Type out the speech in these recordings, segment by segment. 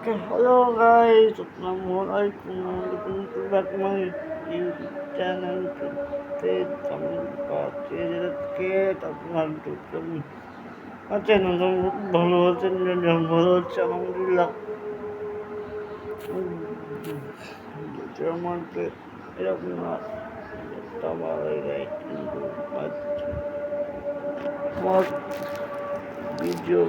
Hello guys, Assalamualaikum. Welcome to back my YouTube channel. Today আমরা আজকে আপনার আছেন ভালো আছেন, ভালো হচ্ছে আলহামদুলিল্লাহ। আমাকে এরকম আমার কিন্তু আমার ভিডিও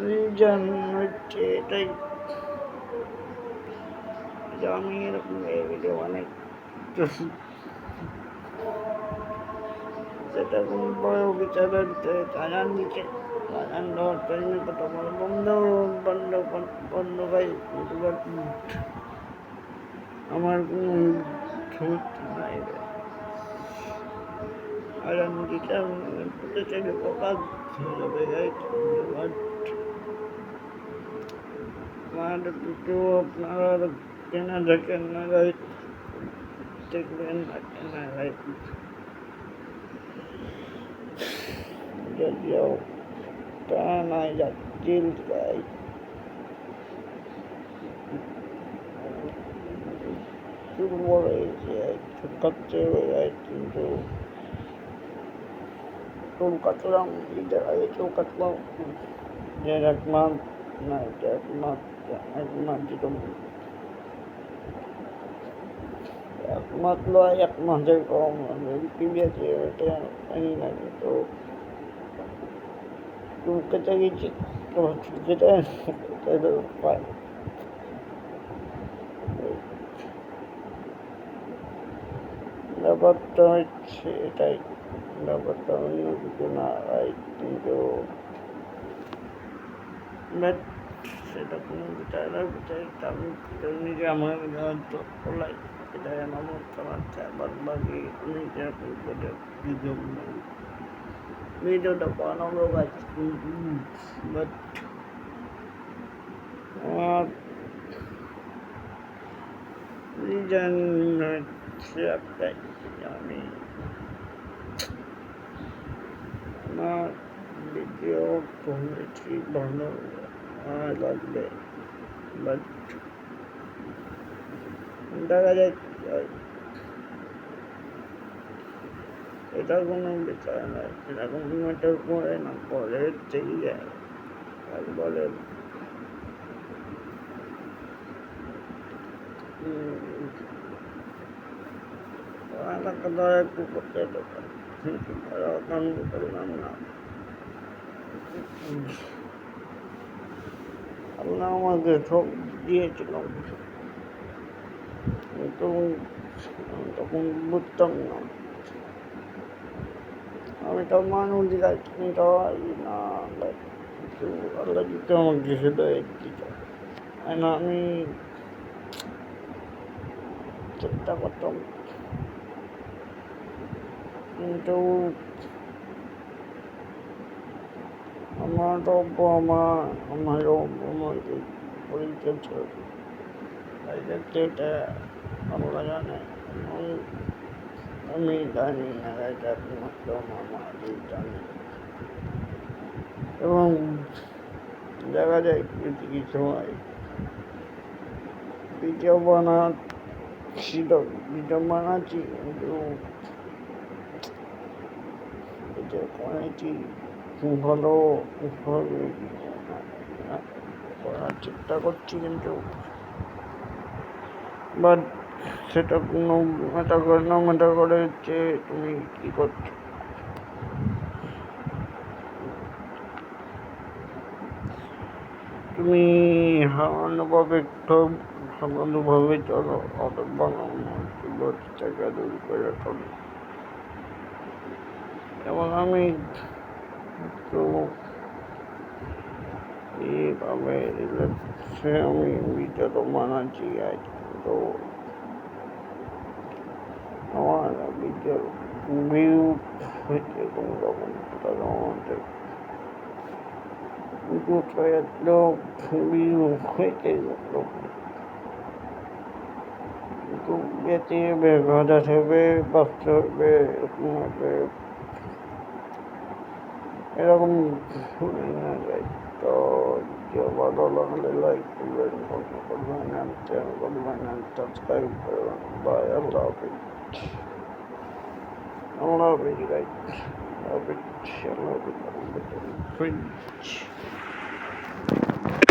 রিজন হচ্ছে এটাই, আমি এরকম ভিডিও অনেক সেটা কোন বড় বিচারের চালান দিচ্ছে, চালান দেওয়ার জন্য তো তোমার বন্ধ বন্ধ বন্ধ ভাই। আমার কোনো সমস্যা নাই, আর আমি যেটা বলতে চাই প্রকাশ হয়ে যাবে। আমার দুটো আপনারা কেনা দেখেন না গাইড, দেখবেন না কেনা গাইড যদিও তা নাই যাচ্ছি গাইড। বড় হয়েছে খাচ্ছে কিন্তু চুল কাটলাম, ঈদের আগে চুল কাটলাম যে 1 মাস না, এটা 1 মাস যেটা 1 মাস নয়, 1 মাসের কম পিরিয়ডে এটা জানি না, কিন্তু চুল কেটে গেছি যেটা পায়। ব্যাপারটা হচ্ছে এটাই, ব্যাপারটা অন্য কিছু না হয়, কিন্তু সেটা কোনো বিচারের আমি নিজে আমার তোলাই এটাই আমার চালাচ্ছে। বাকি আমি যেরকম করে ভিডিওটা বানানো গাছ, বাট আমার রিজন হচ্ছে একটাই, আমি আমার ভিডিও কমেছি ভালো লাগবে, বাট দেখা যায় এটা কোনো বিচার নয়, সেটা কোনো ম্যাটার করে না, পরে থেকে যায় বলে এলাকা দ্বারা একটু করতে দরকার, করলাম না। আল্লাহ আমাকে সব দিয়েছিলাম, কিন্তু তখন বুঝতাম না। আমি তো মানুষ দিচ্ছি না, কিন্তু আল্লাহ দিতে আমাকে হৃদয় দিতে, আমি চেষ্টা করতাম, কিন্তু আমার পরীক্ষা ছিল, এটা আল্লাহ জানে, আমি জানি না, এটা একমাত্র আমারই জানে। এবং দেখা যায় কিছু সময় ভিডিও বানাচ্ছি, কিন্তু ভিডিও বানাচ্ছি ভালো করার চেষ্টা করছি, কিন্তু বাট সেটা কোনো ম্যাটার করে যে তুমি কি করছো। তুমি সামান্যভাবে চলো, অটো বানানো থেকে দূর করে চলো। এবং আমি তো এইভাবে আমি ভিডিওটা বানাচ্ছি, তো আমার ভিডিওর ভিউ হয়েছে কোনো রকম, আমাদের লোক ভিউ হয়েছে কিন্তু যেতে হবে, ঘাটাতে হবে, বাঁচতে হবে, এরকম হবে, এরকম তো ভালো লাগলে লাইক করবেন, ফলো করবেন, চ্যানেল করবেন, সাবস্ক্রাইব করবেন। বাই, আল্লাহ হাফিজ। আল্লাহ হাফিজ গাইস, আল্লাহ হাফিজ, আল্লাহ হাফিজ, আল্লাহ হাফিজ।